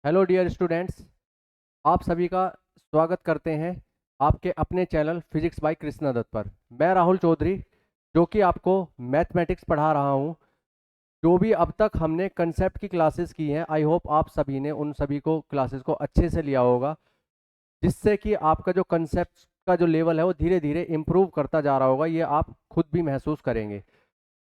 Hello dear students, आप सभी का स्वागत करते हैं आपके अपने channel physics by Krishna Dutt पर। मैं राहुल चौधरी जो कि आपको मैथमेटिक्स पढ़ा रहा हूं। जो भी अब तक हमने कंसेप्ट की क्लासेस की हैं, आई होप आप सभी ने उन सभी को क्लासेस को अच्छे से लिया होगा, जिससे कि आपका जो कंसेप्ट का जो लेवल है वो धीरे धीरे इम्प्रूव करता जा रहा होगा। ये आप खुद भी महसूस करेंगे।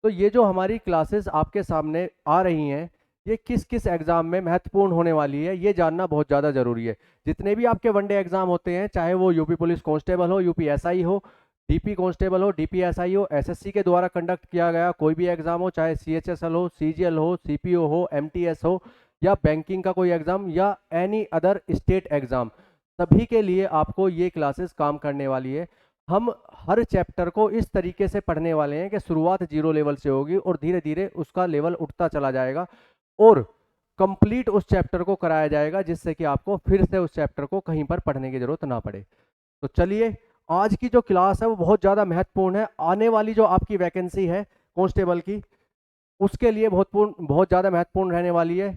तो ये जो हमारी क्लासेस आपके सामने आ रही हैं, ये किस किस एग्जाम में महत्वपूर्ण होने वाली है, ये जानना बहुत ज़्यादा जरूरी है। जितने भी आपके वनडे एग्जाम होते हैं, चाहे वो यूपी पुलिस कांस्टेबल हो, यूपी एसआई हो, डीपी कांस्टेबल हो, डीपी एसआई हो, एसएससी के द्वारा कंडक्ट किया गया कोई भी एग्जाम हो, चाहे सीएचएसएल हो, सीजीएल हो, सीपीओ हो, एमटीएस हो, या बैंकिंग का कोई एग्जाम, या एनी अदर स्टेट एग्जाम, सभी के लिए आपको ये क्लासेस काम करने वाली है। हम हर चैप्टर को इस तरीके से पढ़ने वाले हैं कि शुरुआत जीरो लेवल से होगी और धीरे धीरे उसका लेवल उठता चला जाएगा और कंप्लीट उस चैप्टर को कराया जाएगा, जिससे कि आपको फिर से उस चैप्टर को कहीं पर पढ़ने की जरूरत ना पड़े। तो चलिए, आज की जो क्लास है वो बहुत ज़्यादा महत्वपूर्ण है। आने वाली जो आपकी वैकेंसी है कांस्टेबल की, उसके लिए बहुत ज़्यादा महत्वपूर्ण रहने वाली है।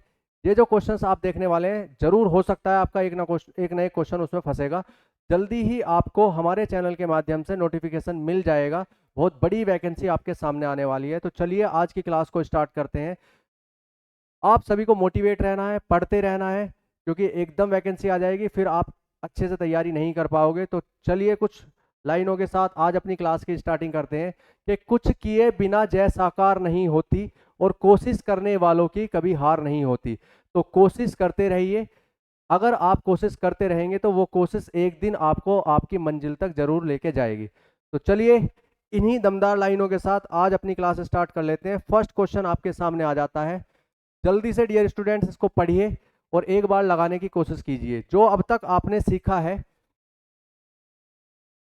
ये जो क्वेश्चंस आप देखने वाले हैं, जरूर हो सकता है आपका एक ना एक क्वेश्चन उसमें फंसेगा। जल्दी ही आपको हमारे चैनल के माध्यम से नोटिफिकेशन मिल जाएगा। बहुत बड़ी वैकेंसी आपके सामने आने वाली है। तो चलिए आज की क्लास को स्टार्ट करते हैं। आप सभी को मोटिवेट रहना है, पढ़ते रहना है, क्योंकि एकदम वैकेंसी आ जाएगी फिर आप अच्छे से तैयारी नहीं कर पाओगे। तो चलिए कुछ लाइनों के साथ आज अपनी क्लास की स्टार्टिंग करते हैं कि कुछ किए बिना जय साकार नहीं होती और कोशिश करने वालों की कभी हार नहीं होती। तो कोशिश करते रहिए। अगर आप कोशिश करते रहेंगे तो वो कोशिश एक दिन आपको आपकी मंजिल तक जरूर लेके जाएगी। तो चलिए इन्हीं दमदार लाइनों के साथ आज अपनी क्लास स्टार्ट कर लेते हैं। फर्स्ट क्वेश्चन आपके सामने आ जाता है। जल्दी से डियर स्टूडेंट्स इसको पढ़िए और एक बार लगाने की कोशिश कीजिए। जो अब तक आपने सीखा है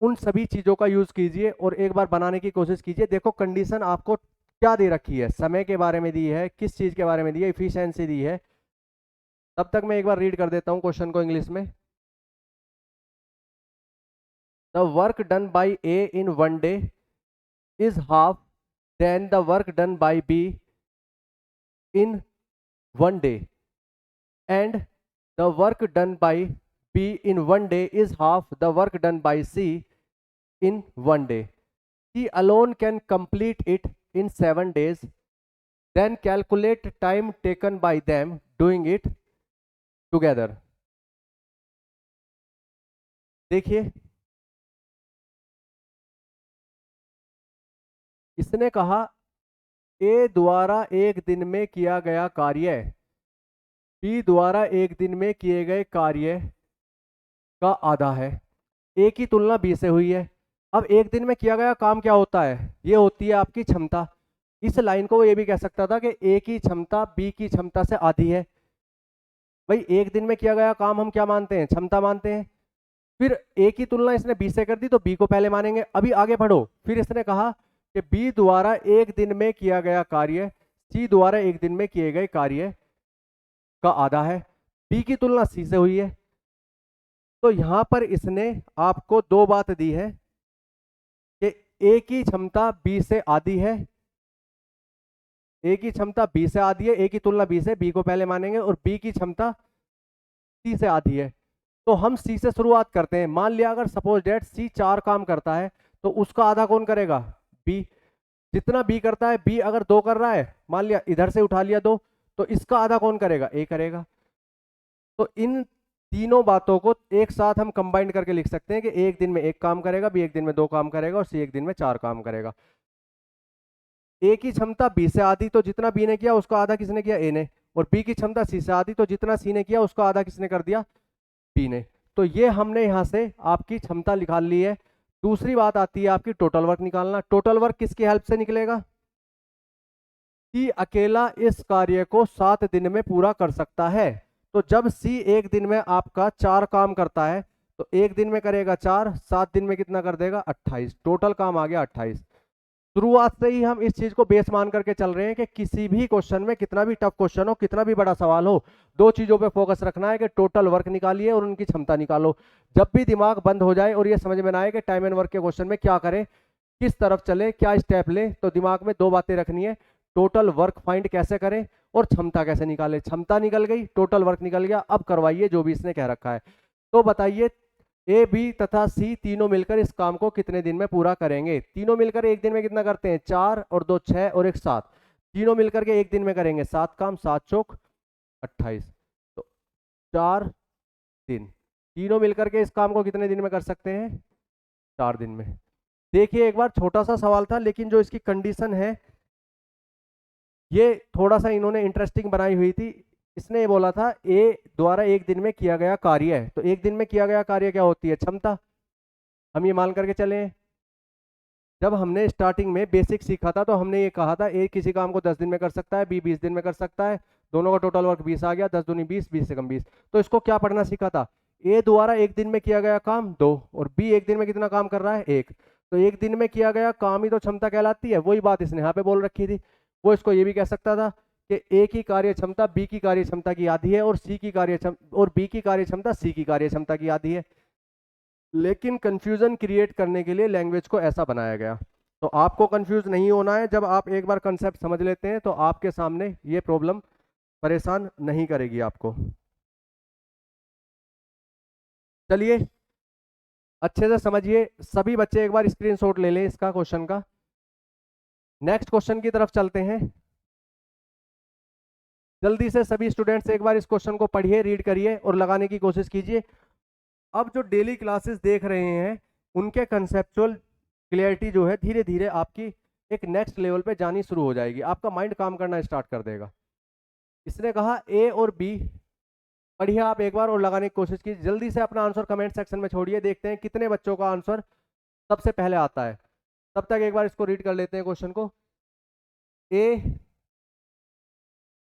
उन सभी चीजों का यूज कीजिए और एक बार बनाने की कोशिश कीजिए। देखो कंडीशन आपको क्या दे रखी है, समय के बारे में दी है, किस चीज के बारे में दी है, इफिशियंसी दी है। तब तक मैं एक बार रीड कर देता हूं क्वेश्चन को इंग्लिश में। The work done by A in one day is half than the work done by B in one day, and the work done by B in one day is half the work done by C in one day. C alone can complete it in 7 days. Then calculate time taken by them doing it together. देखिए, इसने कहा A द्वारा एक दिन में किया गया कार्य B द्वारा एक दिन में किए गए कार्य का आधा है। A की तुलना B से हुई है। अब एक दिन में किया गया काम क्या होता है? ये होती है आपकी क्षमता। इस लाइन को वो ये भी कह सकता था कि A की क्षमता B की क्षमता से आधी है। भाई एक दिन में किया गया काम हम क्या मानते हैं? क्षमता मानते हैं। फिर A की तुलना इसने B से कर दी तो B को पहले मानेंगे। अभी आगे बढ़ो। फिर इसने कहा कि B द्वारा एक दिन में किया गया कार्य C द्वारा एक दिन में किए गए कार्य का आधा है। B की तुलना C से हुई है। तो यहां पर इसने आपको दो बात दी है कि A की क्षमता B से आधी है। A की क्षमता B से आधी है, A की तुलना B से, B को पहले मानेंगे, और B की क्षमता C से आधी है। तो हम C से शुरुआत करते हैं। मान लिया अगर सपोज डेट C 4 काम करता है तो उसका आधा कौन करेगा? B। जितना B करता है, B अगर 2 कर रहा है, मान लिया इधर से उठा लिया 2, तो इसका आधा कौन करेगा? A करेगा। तो इन तीनों बातों को एक साथ हम कंबाइन करके लिख सकते हैं कि एक दिन में एक काम करेगा, B एक दिन में 2 काम करेगा और C एक दिन में 4 काम करेगा। A की क्षमता B से आधी, तो जितना B ने किया उसका आधा किसने किया? A ने। और B की क्षमता C से आधी, तो जितना C ने किया उसका आधा किसने कर दिया? B ने। तो ये हमने यहां से आपकी क्षमता निकाल ली है। दूसरी बात आती है आपकी टोटल वर्क निकालना। टोटल वर्क किसकी हेल्प से निकलेगा? C अकेला इस कार्य को 7 दिन में पूरा कर सकता है। तो जब C एक दिन में आपका 4 काम करता है तो एक दिन में करेगा 4, 7 दिन में कितना कर देगा? 28। टोटल काम आ गया 28। शुरुआत से ही हम इस चीज को बेस मान करके चल रहे हैं कि किसी भी क्वेश्चन में, कितना भी टफ क्वेश्चन हो, कितना भी बड़ा सवाल हो, दो चीजों पे फोकस रखना है कि टोटल वर्क निकालिए और उनकी क्षमता निकालो। जब भी दिमाग बंद हो जाए और ये समझ में ना आए कि टाइम एंड वर्क के क्वेश्चन में क्या करें, किस तरफ चले, क्या स्टेप ले, तो दिमाग में दो बातें रखनी है। टोटल वर्क फाइंड कैसे करें और क्षमता कैसे निकाले। क्षमता निकल गई, टोटल वर्क निकल गया। अब करवाइए जो भी इसने कह रखा है। तो बताइए ए बी तथा सी तीनों मिलकर इस काम को कितने दिन में पूरा करेंगे। तीनों मिलकर एक दिन में कितना करते हैं, 4 और 2 6 और 1 7। तीनों मिलकर के एक दिन में करेंगे 7 काम, 7 चौक 28। तो 4 दिन, तीनों मिलकर के इस काम को कितने दिन में कर सकते हैं, 4 दिन में। देखिए एक बार छोटा सा सवाल था, लेकिन जो इसकी कंडीशन है ये थोड़ा सा इन्होंने इंटरेस्टिंग बनाई हुई थी। इसने ये बोला था ए द्वारा एक दिन में किया गया कार्य है। तो एक दिन में किया गया कार्य क्या होती है, क्षमता। हम ये मान करके चले, जब हमने स्टार्टिंग में बेसिक सीखा था तो हमने ये कहा था ए किसी काम को 10 दिन में कर सकता है, बी 20 दिन में कर सकता है। दोनों का टोटल वर्क 20 आ गया, 10 दूनी 20, 20 से कम 20। तो इसको क्या पढ़ना सीखा था, ए द्वारा एक दिन में किया गया काम 2 और बी एक दिन में कितना काम कर रहा है 1। तो एक दिन में किया गया काम ही तो क्षमता कहलाती है। वही बात इसने यहाँ पे बोल रखी थी। वो इसको ये भी कह सकता था कि ए की कार्य क्षमता बी की कार्य क्षमता की आधी है और सी की कार्य और बी की कार्य क्षमता सी की कार्य क्षमता की आधी है। लेकिन कंफ्यूजन क्रिएट करने के लिए लैंग्वेज को ऐसा बनाया गया। तो आपको कंफ्यूज नहीं होना है, जब आप एक बार कंसेप्ट समझ लेते हैं तो आपके सामने ये प्रॉब्लम परेशान नहीं करेगी आपको। चलिए अच्छे से समझिए, सभी बच्चे एक बार स्क्रीनशॉट ले लें इसका क्वेश्चन का। नेक्स्ट क्वेश्चन की तरफ चलते हैं। जल्दी से सभी स्टूडेंट्स एक बार इस क्वेश्चन को पढ़िए, रीड करिए और लगाने की कोशिश कीजिए। अब जो डेली क्लासेस देख रहे हैं उनके कंसेप्चुअल क्लियरिटी जो है धीरे धीरे आपकी एक नेक्स्ट लेवल पे जानी शुरू हो जाएगी। आपका माइंड काम करना स्टार्ट कर देगा। इसने कहा ए और बी, पढ़िए आप एक बार और लगाने की कोशिश कीजिए। जल्दी से अपना आंसर कमेंट सेक्शन में छोड़िए, देखते हैं कितने बच्चों का आंसर सबसे पहले आता है। तब तक एक बार इसको रीड कर लेते हैं क्वेश्चन को।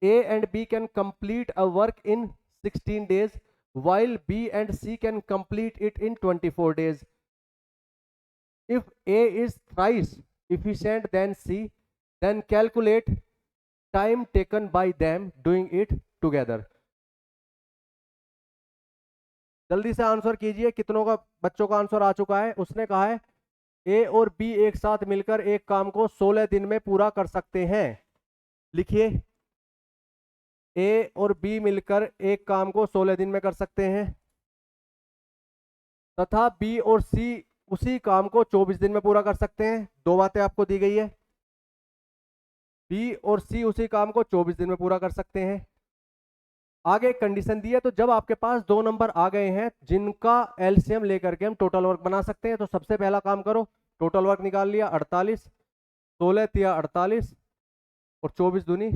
A and B can complete a work in 16 days while B and C can complete it in 24 days. If A is thrice efficient than C, then calculate time taken by them doing it together. जल्दी से answer कीजिए, कितनों का बच्चों का answer आ चुका है। उसने कहा है ए और बी एक साथ मिलकर एक काम को 16 दिन में पूरा कर सकते हैं। लिखिए, ए और बी मिलकर एक काम को 16 दिन में कर सकते हैं तथा बी और सी उसी काम को 24 दिन में पूरा कर सकते हैं। दो बातें आपको दी गई है, बी और सी उसी काम को 24 दिन में पूरा कर सकते हैं। आगे एक कंडीशन दी है, तो जब आपके पास दो नंबर आ गए हैं जिनका एलसीएम लेकर के हम टोटल वर्क बना सकते हैं, तो सबसे पहला काम करो, टोटल वर्क निकाल लिया 48, 16 तिया 48 और 24 दूनी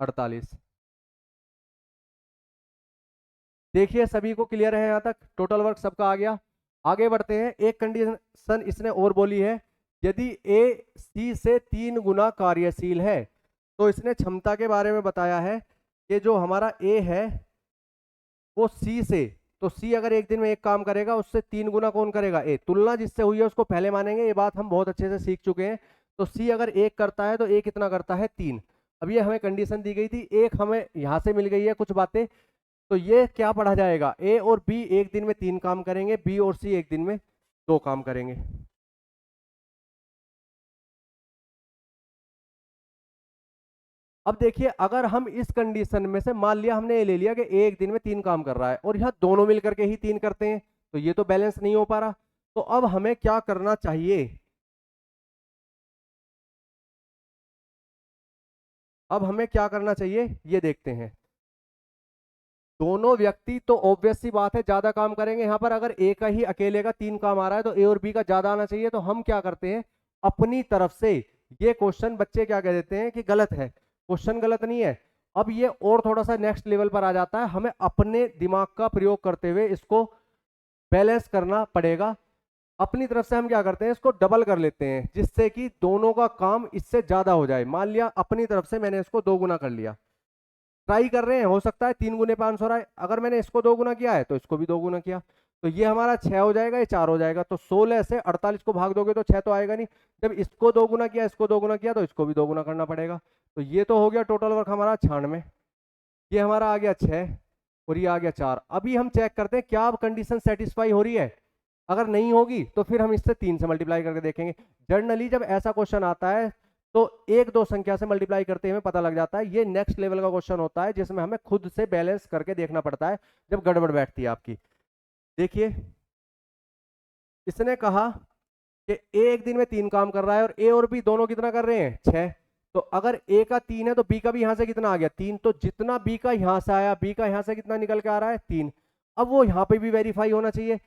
48। देखिए सभी को क्लियर है यहाँ तक, टोटल वर्क सबका आ गया। आगे बढ़ते हैं। एक कंडीशन इसने और बोली है, यदि ए सी से 3 गुना कार्यशील है। तो इसने क्षमता के बारे में बताया है कि जो हमारा ए है वो सी से, तो सी अगर एक दिन में एक काम करेगा उससे 3 गुना कौन करेगा, ए। तुलना जिससे हुई है उसको पहले मानेंगे, ये बात हम बहुत अच्छे से सीख चुके हैं। तो सी अगर एक करता है तो ए कितना करता है, 3। अब ये हमें कंडीशन दी गई थी, एक हमें यहां से मिल गई है कुछ बातें। तो ये क्या पढ़ा जाएगा, ए और बी एक दिन में 3 काम करेंगे, बी और सी एक दिन में 2 काम करेंगे। अब देखिए अगर हम इस कंडीशन में से मान लिया हमने ये ले लिया कि ए एक दिन में 3 काम कर रहा है और यह दोनों मिलकर के ही 3 करते हैं, तो ये तो बैलेंस नहीं हो पा रहा। तो अब हमें क्या करना चाहिए, अब हमें क्या करना चाहिए ये देखते हैं। दोनों व्यक्ति तो ऑब्वियस सी बात है ज्यादा काम करेंगे। यहां पर अगर ए का ही अकेले का 3 काम आ रहा है तो ए और बी का ज्यादा आना चाहिए। तो हम क्या करते हैं, अपनी तरफ से ये क्वेश्चन बच्चे क्या कह देते हैं कि गलत है। क्वेश्चन गलत नहीं है। अब ये और थोड़ा सा नेक्स्ट लेवल पर आ जाता है, हमें अपने दिमाग का प्रयोग करते हुए इसको बैलेंस करना पड़ेगा। अपनी तरफ से हम क्या करते हैं, इसको डबल कर लेते हैं जिससे कि दोनों का काम इससे ज्यादा हो जाए। मान लिया अपनी तरफ से मैंने इसको 2 गुना कर लिया, ट्राई कर रहे हैं, हो सकता है 3 गुने 5 हो रहा है। अगर मैंने इसको 2 गुना किया है तो इसको भी 2 गुना किया, तो ये हमारा 6 हो जाएगा, ये 4 हो जाएगा। तो 16 से 48 को भाग दोगे तो 6 तो आएगा नहीं। जब इसको 2 गुना किया, इसको 2 गुना किया, तो इसको भी 2 गुना करना पड़ेगा। तो ये तो हो गया टोटल वर्क हमारा 96, ये हमारा आ गया 6 और ये आ गया 4। अभी हम चेक करते हैं क्या अब कंडीशन सेटिस्फाई हो रही है। अगर नहीं होगी तो फिर हम इससे 3 से मल्टीप्लाई करके देखेंगे। जनरली जब ऐसा क्वेश्चन आता है तो एक दो संख्या से मल्टीप्लाई करते हुए पता लग जाता है। ये नेक्स्ट लेवल का क्वेश्चन होता है जिसमें हमें खुद से बैलेंस करके देखना पड़ता है जब गड़बड़ बैठती है आपकी। देखिए, इसने कहा कि ए एक दिन में 3 काम कर रहा है और ए और बी दोनों कितना कर रहे हैं, 6। तो अगर ए का 3 है तो बी का भी यहां से कितना आ गया, 3। तो जितना बी का यहां से आया, बी का यहां से कितना निकल के आ रहा है, 3। अब वो यहां पे भी वेरीफाई होना चाहिए।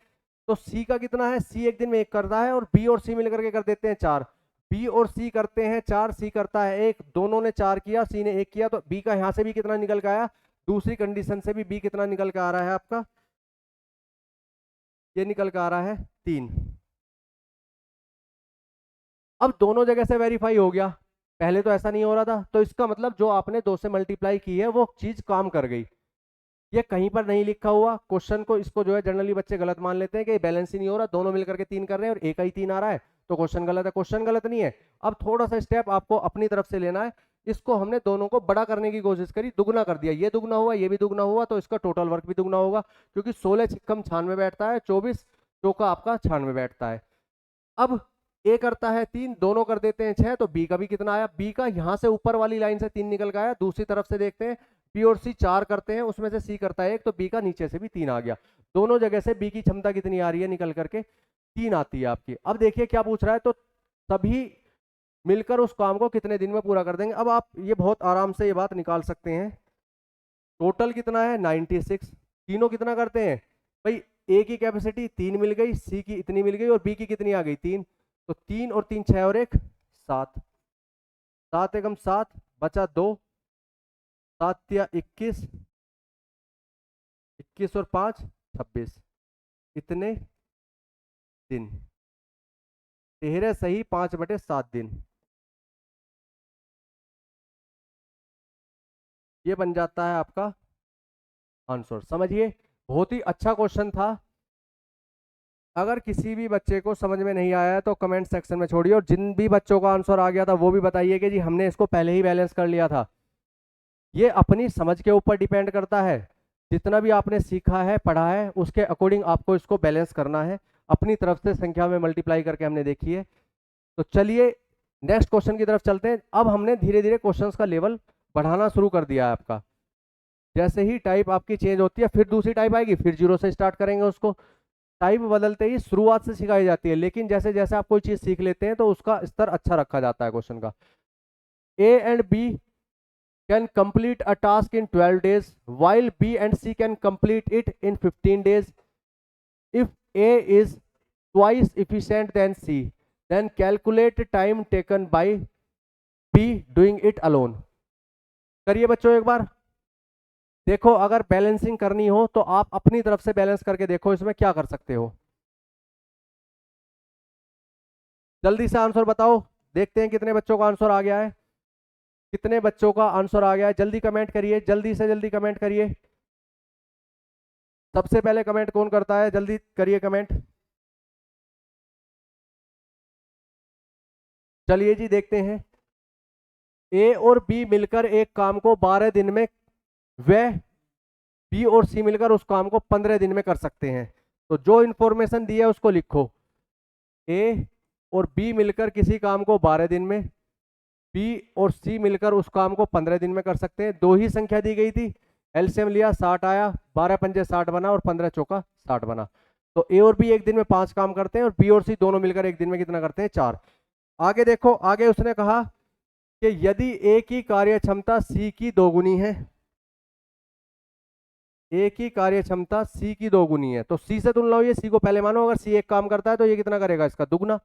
तो सी का कितना है, सी एक दिन में 1 करता है और बी और सी मिलकर के कर देते हैं 4। बी और सी करते हैं 4, सी करता है 1, दोनों ने 4 किया, सी ने 1 किया। तो बी का यहां से भी कितना निकल के आया, दूसरी कंडीशन से भी बी कितना निकल के आ रहा है आपका, ये निकल के आ रहा है 3। अब दोनों जगह से वेरीफाई हो गया, पहले तो ऐसा नहीं हो रहा था। तो इसका मतलब जो आपने 2 से मल्टीप्लाई की है वो चीज काम कर गई। ये कहीं पर नहीं लिखा हुआ क्वेश्चन को, इसको जो है जनरली बच्चे गलत मान लेते हैं कि बैलेंस ही नहीं हो रहा, दोनों मिलकर के 3 कर रहे हैं और एक ही 3 आ रहा है तो क्वेश्चन गलत है। क्वेश्चन गलत नहीं है। अब थोड़ा सा स्टेप आपको अपनी तरफ से लेना है। इसको हमने दोनों को बड़ा करने की कोशिश करी, दुगना कर दिया, ये दुगना हुआ, ये भी दुगना हुआ, तो इसका टोटल वर्क भी दुगना होगा, क्योंकि 16 छिक्कम 96 बैठता है, 24 चौका आपका 96 बैठता है। अब ए करता है 3, दोनों कर देते हैं 6, तो बी का भी कितना आया, बी का यहां से ऊपर वाली लाइन से 3 निकल गया। दूसरी तरफ से देखते हैं, बी और सी 4 करते हैं, उसमें से सी करता है 1, तो बी का नीचे से भी 3 आ गया। दोनों जगह से बी की क्षमता कितनी आ रही है, निकल करके 3 आती है आपकी। अब देखिए क्या पूछ रहा है, तो सभी मिलकर उस काम को कितने दिन में पूरा कर देंगे। अब आप ये बहुत आराम से ये बात निकाल सकते हैं। टोटल कितना है 96, तीनों कितना करते हैं भाई, ए की कैपेसिटी 3 मिल गई, सी की इतनी मिल गई और बी की कितनी आ गई 3। तो 3 और 3 6 और 1 7, 7 एकम 7 बचा 2, 7 या 21, 21 और 5 26, इतने दिन, 13 सही 5/7 दिन। ये बन जाता है आपका आंसर। समझिए, बहुत ही अच्छा क्वेश्चन था। अगर किसी भी बच्चे को समझ में नहीं आया है तो कमेंट सेक्शन में छोड़िए, और जिन भी बच्चों का आंसर आ गया था वो भी बताइए कि जी हमने इसको पहले ही बैलेंस कर लिया था। ये अपनी समझ के ऊपर डिपेंड करता है। जितना भी आपने सीखा है, पढ़ा है, उसके अकॉर्डिंग आपको इसको बैलेंस करना है। अपनी तरफ से संख्या में मल्टीप्लाई करके हमने देखी है। तो चलिए नेक्स्ट क्वेश्चन की तरफ चलते हैं। अब हमने धीरे धीरे क्वेश्चंस का लेवल बढ़ाना शुरू कर दिया है आपका। जैसे ही टाइप आपकी चेंज होती है, फिर दूसरी टाइप आएगी, फिर 0 से स्टार्ट करेंगे उसको। टाइप बदलते ही शुरुआत से सिखाई जाती है, लेकिन जैसे जैसे आप कोई चीज सीख लेते हैं तो उसका स्तर अच्छा रखा जाता है क्वेश्चन का। A and B can complete a task in 12 days while B and C can complete it in 15 days. If A is twice efficient than C, then calculate time taken by B doing it alone. करिए बच्चों एक बार। देखो, अगर balancing करनी हो तो आप अपनी तरफ से बैलेंस करके देखो इसमें क्या कर सकते हो। जल्दी से आंसर बताओ, देखते हैं कितने बच्चों का आंसर आ गया है। कितने बच्चों का आंसर आ गया है, जल्दी कमेंट करिए, जल्दी से जल्दी कमेंट करिए। सबसे पहले कमेंट कौन करता है, जल्दी करिए कमेंट। चलिए जी देखते हैं। ए और बी मिलकर एक काम को 12 दिन में, व बी और सी मिलकर उस काम को 15 दिन में कर सकते हैं। तो जो इंफॉर्मेशन दी है उसको लिखो। ए और बी मिलकर किसी काम को 12 दिन में, बी और सी मिलकर उस काम को 15 दिन में कर सकते हैं। दो ही संख्या दी गई थी, एलसीएम लिया, 60 आया, 12 पंजे 60 बना और 15 चौका 60 बना। तो ए और बी एक दिन में 5 काम करते हैं और बी और सी दोनों मिलकर एक दिन में कितना करते हैं, 4। आगे देखो, आगे उसने कहा कि यदि ए की कार्य क्षमता सी की दोगुनी है, ए की कार्य क्षमता सी की दोगुनी है, तो सी से तुलना हुई है, सी को पहले मानो। अगर सी एक काम करता है तो ये कितना करेगा, इसका दुगना।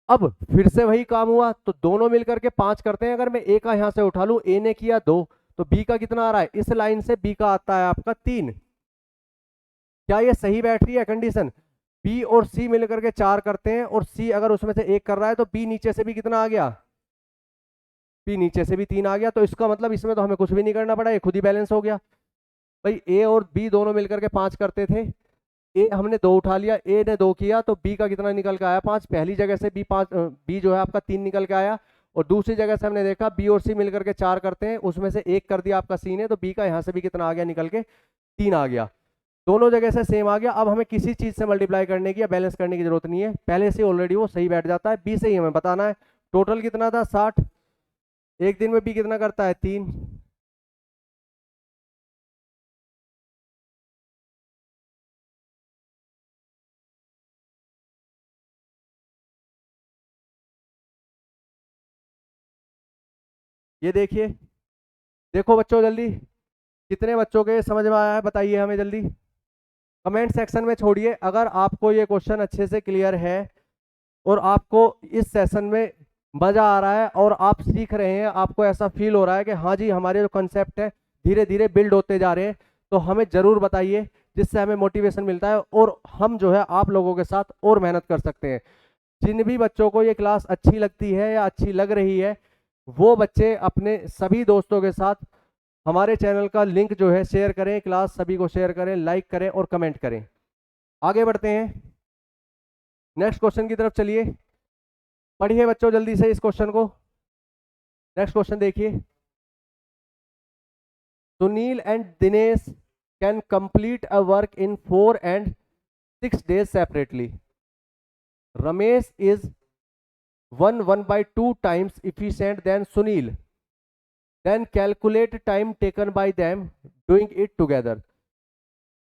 अब फिर से वही काम हुआ, तो दोनों मिलकर के 5 करते हैं। अगर मैं ए का यहां से उठा लूं, ए ने किया 2, तो बी का कितना आ रहा है, इस लाइन से बी का आता है आपका 3। क्या ये सही बैठ रही है कंडीशन। बी और सी मिलकर के 4 करते हैं और सी अगर उसमें से 1 कर रहा है तो बी नीचे से भी कितना आ गया, बी नीचे से भी 3 आ गया। तो इसका मतलब इसमें तो हमें कुछ भी नहीं करना पड़ा, ये खुद ही बैलेंस हो गया। भाई ए और बी दोनों मिलकर के 5 करते थे, ए हमने 2 उठा लिया, ए ने 2 किया, तो बी का कितना निकल के आया, 5। पहली जगह से बी 5, बी जो है आपका 3 निकल के आया। और दूसरी जगह से हमने देखा बी और सी मिलकर के 4 करते हैं, उसमें से 1 कर दिया आपका सी ने, तो बी का यहां से भी कितना आ गया निकल के, 3 आ गया। दोनों जगह से सेम आ गया। अब हमें किसी चीज से मल्टीप्लाई करने की या बैलेंस करने की जरूरत नहीं है, पहले से ऑलरेडी वो सही बैठ जाता है। बी से ही हमें बताना है टोटल कितना था 60, एक दिन में बी कितना करता है 3, ये देखिए। देखो बच्चों जल्दी, कितने बच्चों के समझ में आया है बताइए हमें जल्दी, कमेंट सेक्शन में छोड़िए। अगर आपको ये क्वेश्चन अच्छे से क्लियर है और आपको इस सेशन में मजा आ रहा है और आप सीख रहे हैं, आपको ऐसा फील हो रहा है कि हाँ जी हमारे जो कंसेप्ट है धीरे धीरे बिल्ड होते जा रहे हैं, तो हमें जरूर बताइए, जिससे हमें मोटिवेशन मिलता है और हम जो है आप लोगों के साथ और मेहनत कर सकते हैं। जिन भी बच्चों को ये क्लास अच्छी लगती है या अच्छी लग रही है, वो बच्चे अपने सभी दोस्तों के साथ हमारे चैनल का लिंक जो है शेयर करें, क्लास सभी को शेयर करें, लाइक करें और कमेंट करें। आगे बढ़ते हैं, नेक्स्ट क्वेश्चन की तरफ चलिए। पढ़िए बच्चों जल्दी से इस क्वेश्चन को। नेक्स्ट क्वेश्चन देखिए, Sunil and Dinesh can complete a work in 4 and 6 days separately. Ramesh is 1/2 times efficient than Sunil. Then calculate time taken by them doing it together.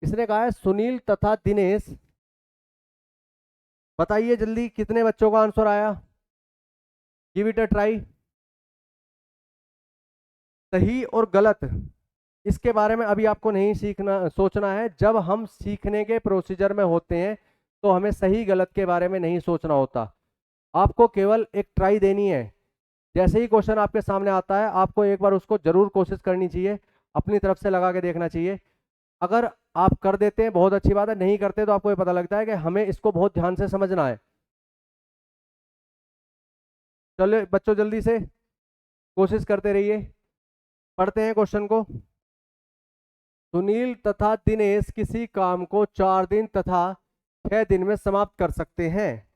इसने कहा है सुनील तथा दिनेश, बताइए जल्दी कितने बच्चों का आंसर आया, गिव इट अ ट्राई। सही और गलत इसके बारे में अभी आपको नहीं सीखना सोचना है, जब हम सीखने के प्रोसीजर में होते हैं तो हमें सही गलत के बारे में नहीं सोचना होता। आपको केवल एक ट्राई देनी है, जैसे ही क्वेश्चन आपके सामने आता है आपको एक बार उसको जरूर कोशिश करनी चाहिए, अपनी तरफ से लगा के देखना चाहिए। अगर आप कर देते हैं बहुत अच्छी बात है, नहीं करते तो आपको ये पता लगता है कि हमें इसको बहुत ध्यान से समझना है। चलो बच्चों जल्दी से कोशिश करते रहिए। पढ़ते हैं क्वेश्चन को। सुनील तथा दिनेश किसी काम को 4 दिन तथा 6 दिन में समाप्त कर सकते हैं।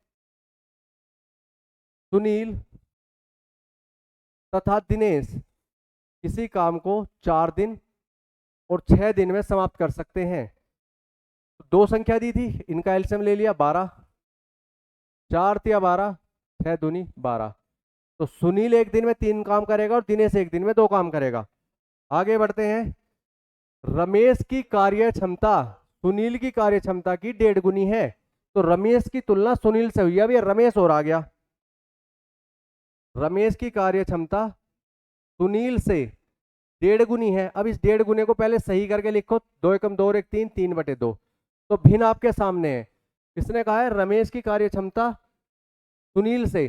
सुनील तथा दिनेश किसी काम को 4 दिन और 6 दिन में समाप्त कर सकते हैं। दो संख्या दी थी, इनका एलसीएम ले लिया 12, 4 तिया 12, 6 दूनी 12। तो सुनील एक दिन में 3 काम करेगा और दिनेश एक दिन में 2 काम करेगा। आगे बढ़ते हैं, रमेश की कार्य क्षमता सुनील की कार्य क्षमता की 1.5 गुनी है। तो रमेश की तुलना सुनील से हुई, अब ये रमेश और आ गया। रमेश की कार्य क्षमता सुनील से 1.5 गुनी है। अब इस 1.5 गुने को पहले सही करके लिखो, 2 एकम 2 और 1 3, 3/2। तो भिन्न आपके सामने है। इसने कहा है रमेश की कार्य क्षमता सुनील से,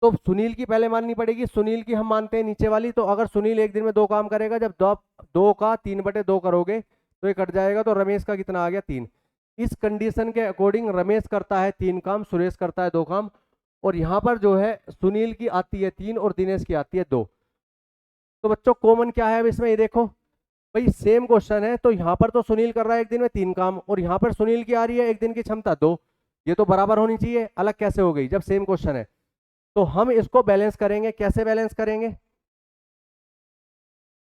तो सुनील की पहले माननी पड़ेगी, सुनील की हम मानते हैं नीचे वाली। तो अगर सुनील एक दिन में 2 काम करेगा, जब 2 का 3/2 करोगे तो ये कट जाएगा, तो रमेश का कितना आ गया 3। इस कंडीशन के अकॉर्डिंग रमेश करता है 3 काम, सुरेश करता है 2 काम, और यहाँ पर जो है सुनील की आती है 3 और दिनेश की आती है 2। तो बच्चों कॉमन क्या है अब इसमें, ये देखो भाई सेम क्वेश्चन है, तो यहाँ पर तो सुनील कर रहा है एक दिन में 3 काम और यहाँ पर सुनील की आ रही है एक दिन की क्षमता 2। ये तो बराबर होनी चाहिए, अलग कैसे हो गई जब सेम क्वेश्चन है। तो हम इसको बैलेंस करेंगे, कैसे बैलेंस करेंगे,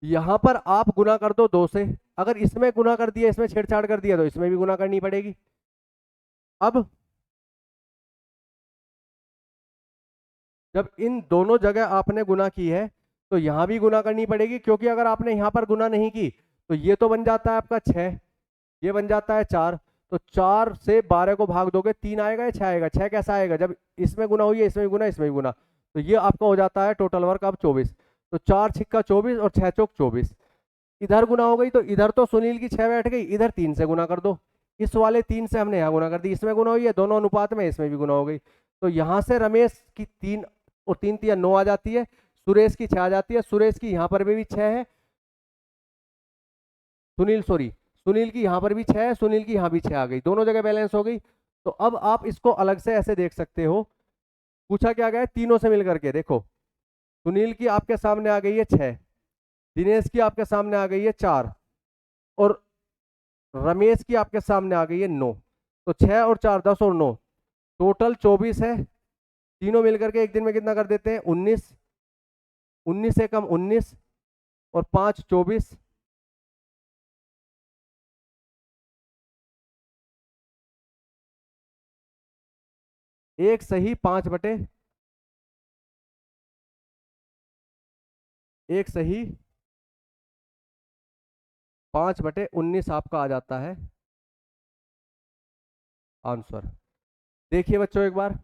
यहां पर आप गुना कर दो 2 से, अगर इसमें गुना कर दिया, इसमें छेड़छाड़ कर दिया, तो इसमें भी गुना करनी पड़ेगी। अब जब इन दोनों जगह आपने गुना की है तो यहां भी गुना करनी पड़ेगी, क्योंकि अगर आपने यहां पर गुना नहीं की तो ये तो बन जाता है आपका 6, ये बन जाता है 4। तो 4 से 12 को भाग दोगे 3 आएगा या 6 आएगा, 6 कैसा आएगा, जब इसमें गुना हुई है इसमें भी गुना इसमें भी गुना, तो ये आपका हो जाता है टोटल वर्क अब 24। तो 4 छिक्का 24 और 6 चौक 24। इधर गुना हो गई, तो इधर तो सुनील की 6 बैठ गई, इधर 3 से गुना कर दो, इस वाले 3 से हमने यहाँ गुना कर दी, इसमें गुना हुई है दोनों अनुपात में, इसमें भी गुना हो गई। तो यहाँ से रमेश की 3 और 3 तिया 9 आ जाती है, सुरेश की 6 आ जाती है, सुरेश की यहाँ पर भी 6 है, सुनील की यहाँ पर भी 6 है, सुनील की यहाँ भी 6 आ गई, दोनों जगह बैलेंस हो गई। तो अब आप इसको अलग से ऐसे देख सकते हो, पूछा क्या गया है तीनों से मिलकर के, देखो सुनील की आपके सामने आ गई है 6, दिनेश की आपके सामने आ गई है 4 और रमेश की आपके सामने आ गई है 9। तो 6 और 4 10 और 9 टोटल 24 है। तीनों मिलकर के एक दिन में कितना कर देते हैं 19, 19 से कम 19 और 5 24, एक सही 5/19 आपका आ जाता है आंसर। देखिए बच्चों एक बार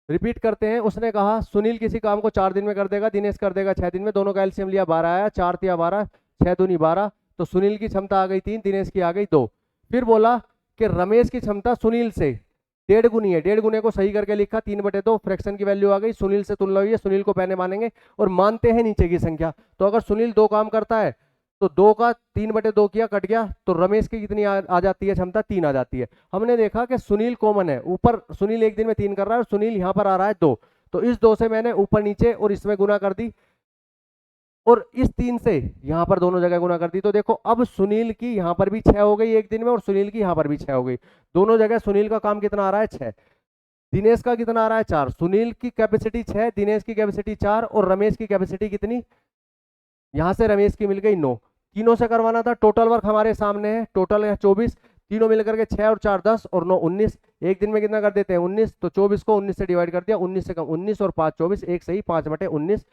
रिपीट करते हैं। उसने कहा सुनील किसी काम को 4 दिन में कर देगा, दिनेश कर देगा 6 दिन में। दोनों का एलसीएम लिया 12 आया, 4 तिया 12, 6 दूनी 12। तो सुनील की क्षमता आ गई 3, दिनेश की आ गई 2। फिर बोला कि रमेश की क्षमता सुनील से 1.5 गुनी है। 1.5 गुने को सही करके लिखा, 3/2 फ्रैक्शन की वैल्यू आ गई। सुनील से तुलना हुई है, सुनील को पहले मानेंगे और मानते हैं नीचे की संख्या। तो अगर सुनील 2 काम करता है तो 2 का 3/2 किया, कट गया, तो रमेश की कितनी आ जाती है क्षमता? 3 आ जाती है। हमने देखा कि सुनील कॉमन है, ऊपर सुनील एक दिन में 3 कर रहा है और सुनील यहाँ पर आ रहा है 2। तो इस 2 से मैंने ऊपर नीचे और इसमें गुना कर दी और इस 3 से यहाँ पर दोनों जगह गुना कर दी। तो देखो अब सुनील की यहाँ पर भी 6 हो गई एक दिन में और सुनील की यहाँ पर भी 6 हो गई। दोनों जगह सुनील का काम कितना आ रहा है? 6। दिनेश का कितना आ रहा है? 4। सुनील की कैपेसिटी 6, दिनेश की कैपेसिटी 4 और रमेश की कैपेसिटी कितनी? यहां से रमेश की मिल गई 9। तीनों से करवाना था। टोटल वर्क हमारे सामने है, टोटल है 24। तीनों मिलकर के 6 और 4 10 और 9 19। एक दिन में कितना कर देते हैं? 19। तो 24 को 19 से डिवाइड कर दिया, 19 से कम 19 और 5 24, एक सही 5/19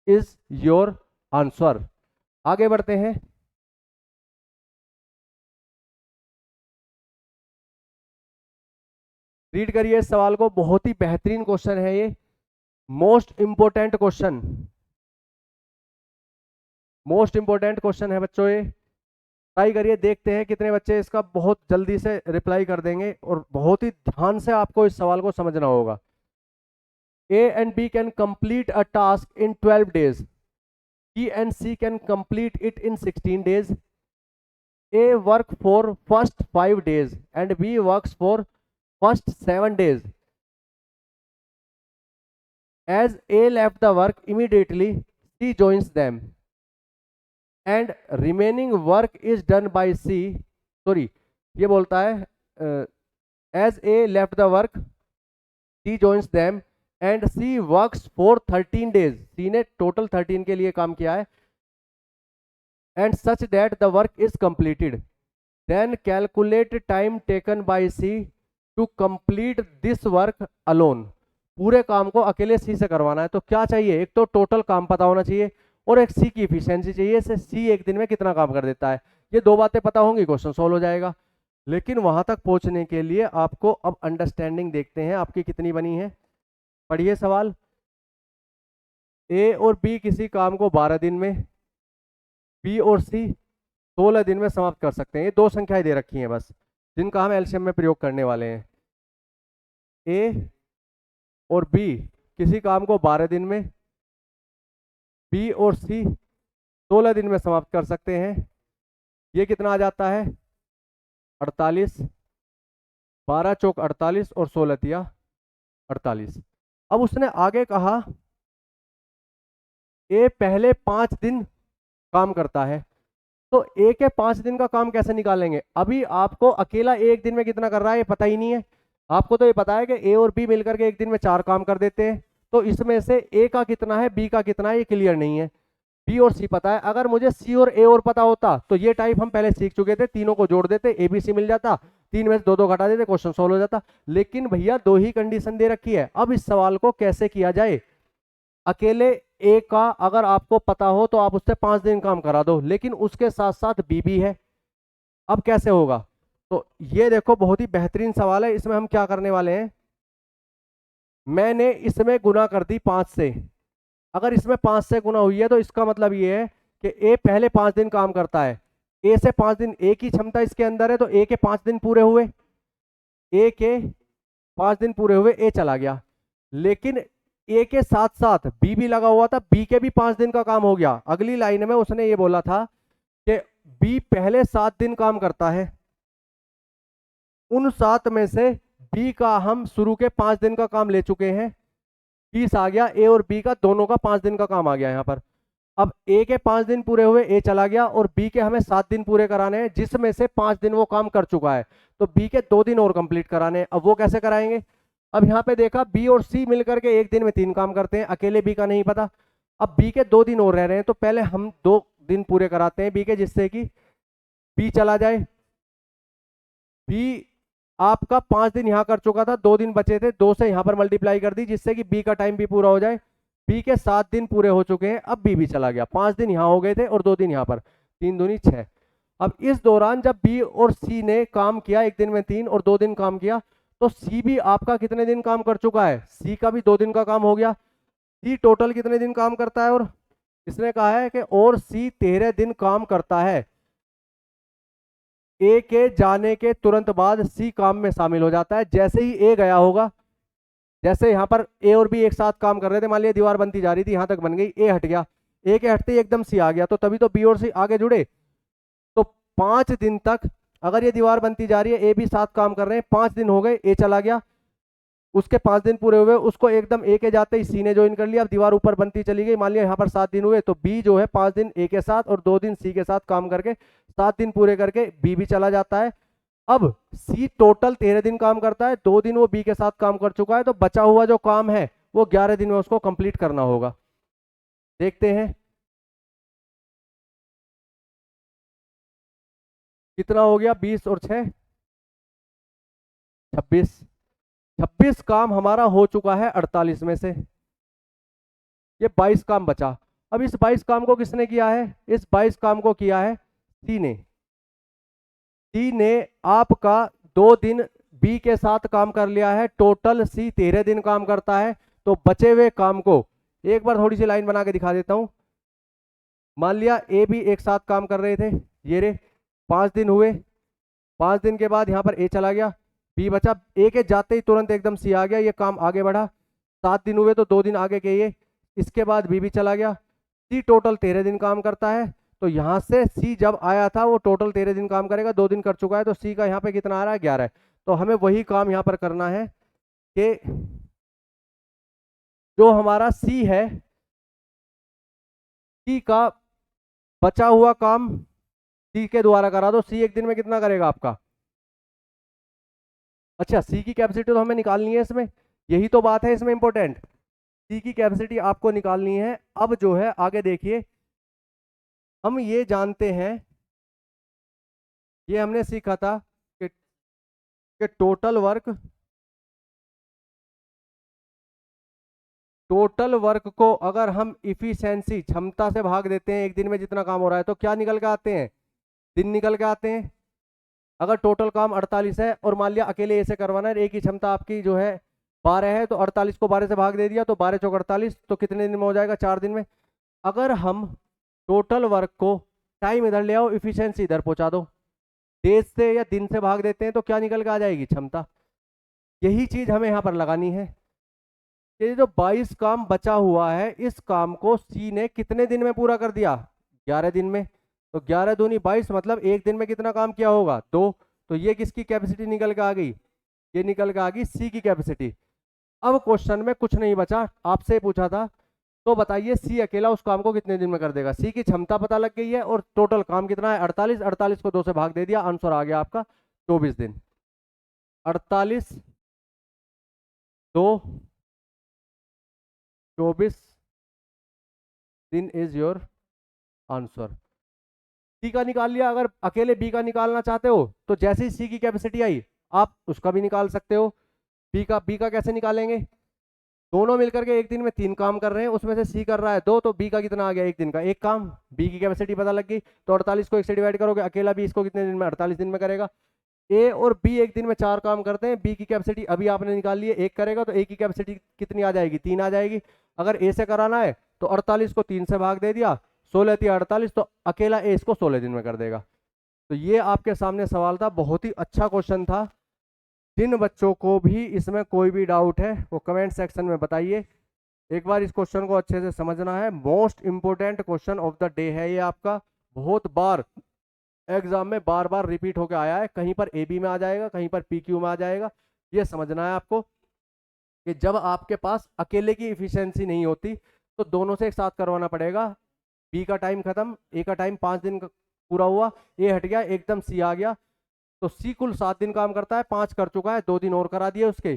इज योर आंसर। आगे बढ़ते हैं। रीड करिए इस सवाल को, बहुत ही बेहतरीन क्वेश्चन है ये, most important question, most important question है बच्चों ये। ट्राई करिए, देखते हैं कितने बच्चे इसका बहुत जल्दी से रिप्लाई कर देंगे और बहुत ही ध्यान से आपको इस सवाल को समझना होगा। A and B can complete a task in 12 days. B and C can complete it in 16 days. A work for first 5 days and B works for first 7 days. As A left the work immediately, C joins them and remaining work is done by C. Sorry, ये बोलता है as A left the work, C joins them and C works for 13 days. C ने total 13 के लिए काम किया है and such that the work is completed. Then calculate time taken by C to complete this work alone. पूरे काम को अकेले सी से करवाना है तो क्या चाहिए? एक तो टोटल काम पता होना चाहिए और एक सी की इफिशियंसी चाहिए, से सी एक दिन में कितना काम कर देता है। ये 2 बातें पता होंगी, क्वेश्चन सोल्व हो जाएगा। लेकिन वहां तक पहुंचने के लिए आपको अब अंडरस्टैंडिंग देखते हैं आपकी कितनी बनी है। पढ़िए सवाल। ए और बी किसी काम को 12 दिन में, बी और सी 16 दिन में समाप्त कर सकते हैं। ये 2 संख्याएं दे रखी हैं बस, जिनका हम एलसीएम में प्रयोग करने वाले हैं। ए और बी किसी काम को 12 दिन में, बी और सी 16 दिन में समाप्त कर सकते हैं। ये कितना आ जाता है? 48। 12 चौक 48 और 16 तिया 48। अब उसने आगे कहा ए पहले 5 दिन काम करता है, तो ए के 5 दिन का काम कैसे निकालेंगे? अभी आपको अकेला एक दिन में कितना कर रहा है ये पता ही नहीं है। आपको तो ये पता है कि ए और बी मिलकर के एक दिन में 4 काम कर देते हैं, तो इसमें से ए का कितना है, बी का कितना है, ये क्लियर नहीं है। बी और सी पता है। अगर मुझे सी और ए और पता होता तो ये टाइप हम पहले सीख चुके थे, तीनों को जोड़ देते, ए बी सी मिल जाता, 3 में से 2 2 घटा देते, क्वेश्चन सोल्व हो जाता। लेकिन भैया 2 ही कंडीशन दे रखी है। अब इस सवाल को कैसे किया जाए? अकेले ए का अगर आपको पता हो तो आप उससे 5 दिन काम करा दो, लेकिन उसके साथ साथ बी भी है। अब कैसे होगा? तो ये देखो बहुत ही बेहतरीन सवाल है। इसमें हम क्या करने वाले हैं, मैंने इसमें गुना कर दी 5 से। अगर इसमें 5 से गुना हुई है तो इसका मतलब ये है कि ए पहले 5 दिन काम करता है, ए से 5 दिन, ए की क्षमता इसके अंदर है तो ए के 5 दिन पूरे हुए, ए के 5 दिन पूरे हुए, ए चला गया। लेकिन ए के साथ साथ बी भी लगा हुआ था, बी के भी 5 दिन का काम हो गया। अगली लाइन में उसने ये बोला था कि बी पहले 7 दिन काम करता है, उन 7 में से बी का हम शुरू के 5 दिन का काम ले चुके हैं, 20 आ गया। ए और बी का दोनों का 5 दिन का काम आ गया यहाँ पर। अब ए के 5 दिन पूरे हुए, ए चला गया, और बी के हमें 7 दिन पूरे कराने हैं, जिसमें से 5 दिन वो काम कर चुका है, तो बी के 2 दिन और कंप्लीट कराने हैं। अब वो कैसे कराएंगे? अब यहाँ पे देखा बी और सी मिलकर के एक दिन में 3 काम करते हैं, अकेले बी का नहीं पता। अब बी के 2 दिन और रह रहे हैं, तो पहले हम 2 दिन पूरे कराते हैं बी के, जिससे कि बी चला जाए, बी आपका 5 दिन यहाँ कर चुका था, 2 दिन बचे थे, 2 से यहाँ पर मल्टीप्लाई कर दी जिससे कि बी का टाइम भी पूरा हो जाए। बी के 7 दिन पूरे हो चुके हैं, अब बी भी चला गया, 5 दिन यहाँ हो गए थे और 2 दिन यहाँ पर, 3 दूनी 6। अब इस दौरान जब बी और सी ने काम किया, एक दिन में 3 और 2 दिन काम किया, तो सी भी आपका कितने दिन काम कर चुका है, सी का भी 2 दिन का काम हो गया। सी टोटल कितने दिन काम करता है, और इसने कहा है कि और सी 13 दिन काम करता है। ए के जाने के तुरंत बाद सी काम में शामिल हो जाता है। जैसे ही ए गया होगा, जैसे यहाँ पर ए और बी एक साथ काम कर रहे थे, मान लिया दीवार बनती जा रही थी, यहां तक बन गई, ए हट गया, ए के हटते ही एकदम सी आ गया, तो तभी तो बी और सी आगे जुड़े। तो 5 दिन तक अगर ये दीवार बनती जा रही है, ए भी साथ काम कर रहे हैं, 5 दिन हो गए, ए चला गया, उसके 5 दिन पूरे हुए, उसको एकदम ए के जाते ही सी ने ज्वाइन कर लिया, अब दीवार ऊपर बनती चली गई, मान लिया यहाँ पर 7 दिन हुए, तो बी जो है 5 दिन ए के साथ और 2 दिन सी के साथ काम करके 7 दिन पूरे करके बी भी चला जाता है। अब सी टोटल 13 दिन काम करता है, 2 दिन वो बी के साथ काम कर चुका है, तो बचा हुआ जो काम है वो 11 दिन में उसको कंप्लीट करना होगा। देखते हैं कितना हो गया, 20 और 6 26। 26 काम हमारा हो चुका है 48 में से, ये 22 काम बचा। अब इस 22 काम को किसने किया है, इस 22 काम को किया है सी ने। सी ने आपका 2 दिन बी के साथ काम कर लिया है, टोटल सी 13 दिन काम करता है। तो बचे हुए काम को एक बार थोड़ी सी लाइन बना के दिखा देता हूं। मान लिया ए भी एक साथ काम कर रहे थे, ये रे 5 दिन हुए, 5 दिन के बाद यहाँ पर ए चला गया, बी बचा, ए के जाते ही तुरंत एकदम सी आ गया, ये काम आगे बढ़ा, 7 दिन हुए तो 2 दिन आगे के ये, इसके बाद बी भी चला गया। सी टोटल 13 दिन काम करता है, तो यहाँ से सी जब आया था वो टोटल 13 दिन काम करेगा, 2 दिन कर चुका है, तो सी का यहाँ पे कितना आ रहा है, 11 है। तो हमें वही काम यहाँ पर करना है कि जो हमारा सी है, सी का बचा हुआ काम सी के द्वारा करा दो। सी एक दिन में कितना करेगा आपका, अच्छा सी की कैपेसिटी तो हमें निकालनी है इसमें, यही तो बात है इसमें इंपॉर्टेंट, सी की कैपेसिटी आपको निकालनी है। अब जो है आगे देखिए, हम ये जानते हैं, ये हमने सीखा था कि टोटल वर्क को अगर हम इफिशिएंसी क्षमता से भाग देते हैं, एक दिन में जितना काम हो रहा है, तो क्या निकल के आते हैं, दिन निकल के आते हैं। अगर टोटल काम 48 है और मान लिया अकेले ऐसे करवाना है, एक की क्षमता आपकी जो है 12 है, तो 48 को 12 से भाग दे दिया, तो 12 चौक 48, तो कितने दिन में हो जाएगा, 4 दिन में। अगर हम टोटल वर्क को टाइम इधर ले आओ, इफिशियंसी इधर पहुंचा दो, डेज से या दिन से भाग देते हैं, तो क्या निकल के आ जाएगी, क्षमता। यही चीज हमें यहाँ पर लगानी है। ये जो 22 काम बचा हुआ है, इस काम को सी ने कितने दिन में पूरा कर दिया, 11 दिन में। तो 11 दूनी 22, मतलब एक दिन में कितना काम किया होगा, 2। तो ये किसकी कैपेसिटी निकल के आ गई, ये निकल के आ गई सी की कैपेसिटी। अब क्वेश्चन में कुछ नहीं बचा, आपसे पूछा था, तो बताइए सी अकेला उस काम को कितने दिन में कर देगा। सी की क्षमता पता लग गई है और टोटल काम कितना है 48, 48 को 2 से भाग दे दिया, आंसर आ गया आपका 24 दिन। 48 2 24 दिन इज योर आंसर। सी का निकाल लिया, अगर अकेले बी का निकालना चाहते हो तो जैसे ही सी की कैपेसिटी आई आप उसका भी निकाल सकते हो। बी का कैसे निकालेंगे, दोनों मिलकर के एक दिन में 3 काम कर रहे हैं, उसमें से सी कर रहा है 2, तो बी का कितना आ गया, एक दिन का 1 काम। बी की कैपेसिटी पता लग गई, तो 48 को 1 से डिवाइड करोगे, अकेला बी इसको कितने दिन में, 48 दिन में करेगा। ए और बी एक दिन में 4 काम करते हैं, बी की कैपेसिटी अभी आपने निकाल ली है, 1 करेगा, तो ए की कैपेसिटी कितनी आ जाएगी, 3 आ जाएगी। अगर ए से कराना है तो 48 को 3 से भाग दे दिया, 16 थी 48, तो अकेला ए इसको 16 दिन में कर देगा। तो ये आपके सामने सवाल था, बहुत ही अच्छा क्वेश्चन था। जिन बच्चों को भी इसमें कोई भी डाउट है वो कमेंट सेक्शन में बताइए। एक बार इस क्वेश्चन को अच्छे से समझना है, most important question of the day है ये आपका, बहुत बार एग्जाम में बार बार रिपीट होकर आया है, कहीं पर ए बी में आ जाएगा, कहीं पर पी क्यू में आ जाएगा। ये समझना है आपको कि जब आपके पास अकेले की इफिशियंसी नहीं होती तो दोनों से एक साथ करवाना पड़ेगा। बी का टाइम खत्म, ए का टाइम 5 दिन पूरा हुआ, ए हट गया, एकदम सी आ गया, तो सी कुल 7 दिन काम करता है, 5 कर चुका है, 2 दिन और करा दिए उसके,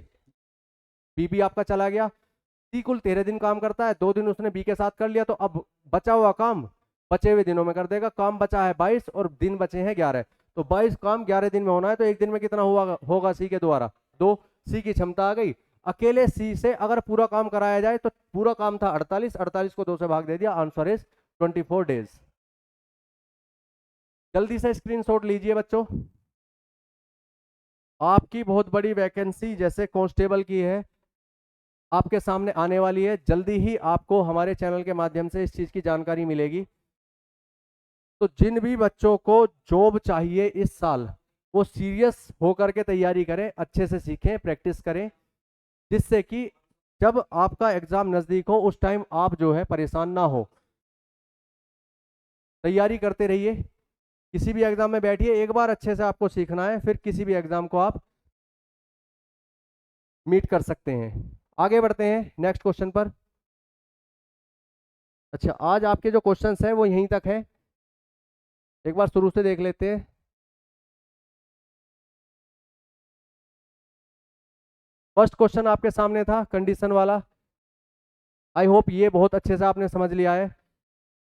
बी भी आपका चला गया। सी कुल 13 दिन काम करता है, 2 दिन उसने बी के साथ कर लिया, तो अब बचा हुआ काम बचे हुए दिनों में कर देगा। काम बचा है 22 और दिन बचे हैं 11, तो 22 काम 11 दिन में होना है, तो एक दिन में कितना हुआ होगा सी के द्वारा 2। सी की क्षमता आ गई। अकेले सी से अगर पूरा काम कराया जाए तो पूरा काम था 48, 48 को 2 से भाग दे दिया, आंसर इज 24 डेज। जल्दी से स्क्रीनशॉट लीजिए बच्चों। आपकी बहुत बड़ी वैकेंसी जैसे कांस्टेबल की है आपके सामने आने वाली है, जल्दी ही आपको हमारे चैनल के माध्यम से इस चीज की जानकारी मिलेगी। तो जिन भी बच्चों को जॉब चाहिए इस साल, वो सीरियस होकर के तैयारी करें, अच्छे से सीखें, प्रैक्टिस करें, जिससे कि जब आपका एग्जाम नजदीक हो उस टाइम आप जो है परेशान ना हो। तैयारी करते रहिए, किसी भी एग्जाम में बैठिए, एक बार अच्छे से आपको सीखना है, फिर किसी भी एग्जाम को आप मीट कर सकते हैं। आगे बढ़ते हैं नेक्स्ट क्वेश्चन पर। अच्छा, आज आपके जो क्वेश्चंस हैं वो यहीं तक है, एक बार शुरू से देख लेते हैं। फर्स्ट क्वेश्चन आपके सामने था कंडीशन वाला, आई होप ये बहुत अच्छे से आपने समझ लिया है।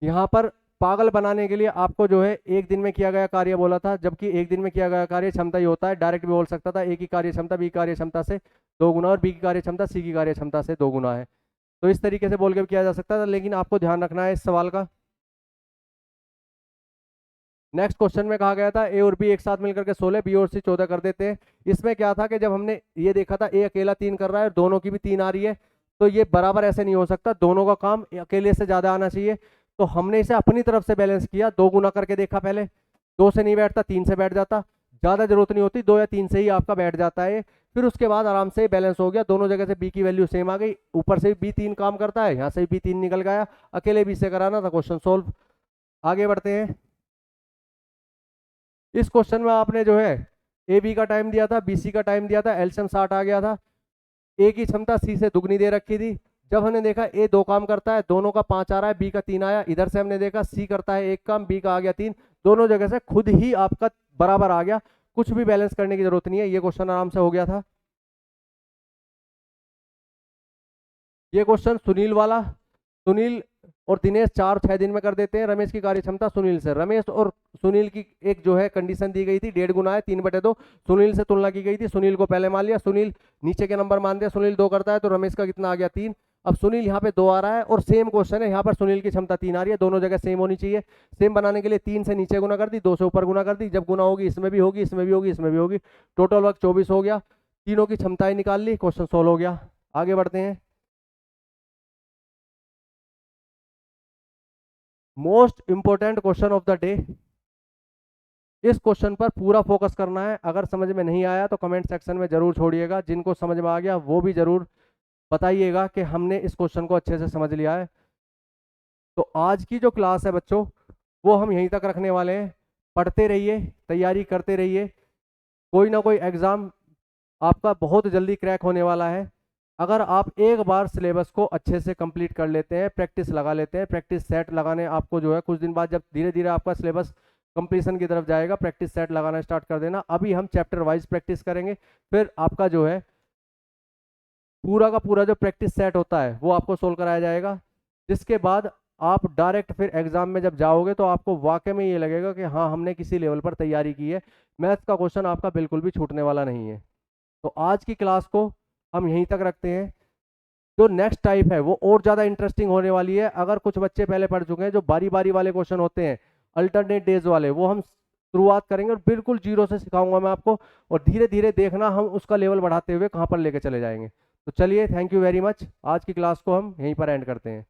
यहाँ पर पागल बनाने के लिए आपको जो है एक दिन में किया गया कार्य बोला था, जबकि एक दिन में किया गया कार्य क्षमता ही होता है। डायरेक्ट भी बोल सकता था ए की कार्य क्षमता बी कार्य क्षमता से 2 गुना और बी की कार्य क्षमता सी की कार्य क्षमता से 2 गुना है। तो इस तरीके से बोल के भी किया जा सकता था, लेकिन आपको ध्यान रखना है इस सवाल का। नेक्स्ट क्वेश्चन में कहा गया था ए और बी एक साथ मिलकर के 16, बी और सी 14 कर देते हैं। इसमें क्या था कि जब हमने ये देखा था ए अकेला 3 कर रहा है और दोनों की भी 3 आ रही है, तो ये बराबर ऐसे नहीं हो सकता, दोनों का काम अकेले से ज्यादा आना चाहिए। तो हमने इसे अपनी तरफ से बैलेंस किया, 2 गुना करके देखा, पहले 2 से नहीं बैठता 3 से बैठ जाता, ज्यादा जरूरत नहीं होती, 2 या 3 से ही आपका बैठ जाता है। फिर उसके बाद आराम से बैलेंस हो गया, दोनों जगह से बी की वैल्यू सेम आ गई, ऊपर से बी 3 काम करता है, यहाँ से बी 3 निकल गया, अकेले बी से कराना था, क्वेश्चन सोल्व। आगे बढ़ते हैं। इस क्वेश्चन में आपने जो है ए बी का टाइम दिया था, बी सी का टाइम दिया था, एलसीएम 60 आ गया था, ए की क्षमता सी से दुगनी दे रखी थी। जब हमने देखा ए 2 काम करता है, दोनों का 5 आ रहा है, बी का 3 आया, इधर से हमने देखा सी करता है 1 काम, बी का आ गया 3, दोनों जगह से खुद ही आपका बराबर आ गया, कुछ भी बैलेंस करने की जरूरत नहीं है, ये क्वेश्चन आराम से हो गया था। ये क्वेश्चन सुनील वाला, सुनील और दिनेश 4-6 दिन में कर देते हैं। रमेश की कार्य क्षमता सुनील से, रमेश और सुनील की एक जो है कंडीशन दी गई थी, 1.5 गुना है 3/2, सुनील से तुलना की गई थी, सुनील को पहले मान लिया, सुनील नीचे के नंबर मान दिया, सुनील 2 करता है तो रमेश का कितना आ गया 3। अब सुनील यहाँ पे 2 आ रहा है और सेम क्वेश्चन है, यहाँ पर सुनील की क्षमता 3 आ रही है, दोनों जगह सेम होनी चाहिए। सेम बनाने के लिए 3 से नीचे गुना कर दी, 2 से ऊपर गुना कर दी, जब गुना होगी इसमें भी होगी, इसमें भी होगी, इसमें भी होगी, टोटल वर्क 24 हो गया, तीनों की क्षमताएं निकाल ली, क्वेश्चन सोल्व हो गया। आगे बढ़ते हैं। Most important question of the day, इस क्वेश्चन पर पूरा फोकस करना है। अगर समझ में नहीं आया तो कमेंट सेक्शन में जरूर छोड़िएगा, जिनको समझ में आ गया वो भी जरूर बताइएगा कि हमने इस क्वेश्चन को अच्छे से समझ लिया है। तो आज की जो क्लास है बच्चों, वो हम यहीं तक रखने वाले हैं। पढ़ते रहिए, तैयारी करते रहिए, कोई ना कोई एग्जाम आपका बहुत जल्दी क्रैक होने वाला है। अगर आप एक बार सिलेबस को अच्छे से कंप्लीट कर लेते हैं, प्रैक्टिस लगा लेते हैं, प्रैक्टिस सेट लगाने आपको जो है कुछ दिन बाद, जब धीरे धीरे आपका सिलेबस कंप्लीशन की तरफ जाएगा, प्रैक्टिस सेट लगाना स्टार्ट कर देना। अभी हम चैप्टर वाइज प्रैक्टिस करेंगे, फिर आपका जो है पूरा का पूरा जो प्रैक्टिस सेट होता है वो आपको सोल्व कराया जाएगा, जिसके बाद आप डायरेक्ट फिर एग्जाम में जब जाओगे तो आपको वाकई में ये लगेगा कि हाँ हमने किसी लेवल पर तैयारी की है, मैथ्स का क्वेश्चन आपका बिल्कुल भी छूटने वाला नहीं है। तो आज की क्लास को हम यहीं तक रखते हैं। जो नेक्स्ट टाइप है वो और ज़्यादा इंटरेस्टिंग होने वाली है। अगर कुछ बच्चे पहले पढ़ चुके हैं, जो बारी बारी वाले क्वेश्चन होते हैं अल्टरनेट डेज वाले, वो हम शुरुआत करेंगे और बिल्कुल जीरो से सिखाऊंगा मैं आपको, और धीरे धीरे देखना हम उसका लेवल बढ़ाते हुए कहाँ पर लेके चले जाएंगे। तो चलिए, थैंक यू वेरी मच, आज की क्लास को हम यहीं पर एंड करते हैं।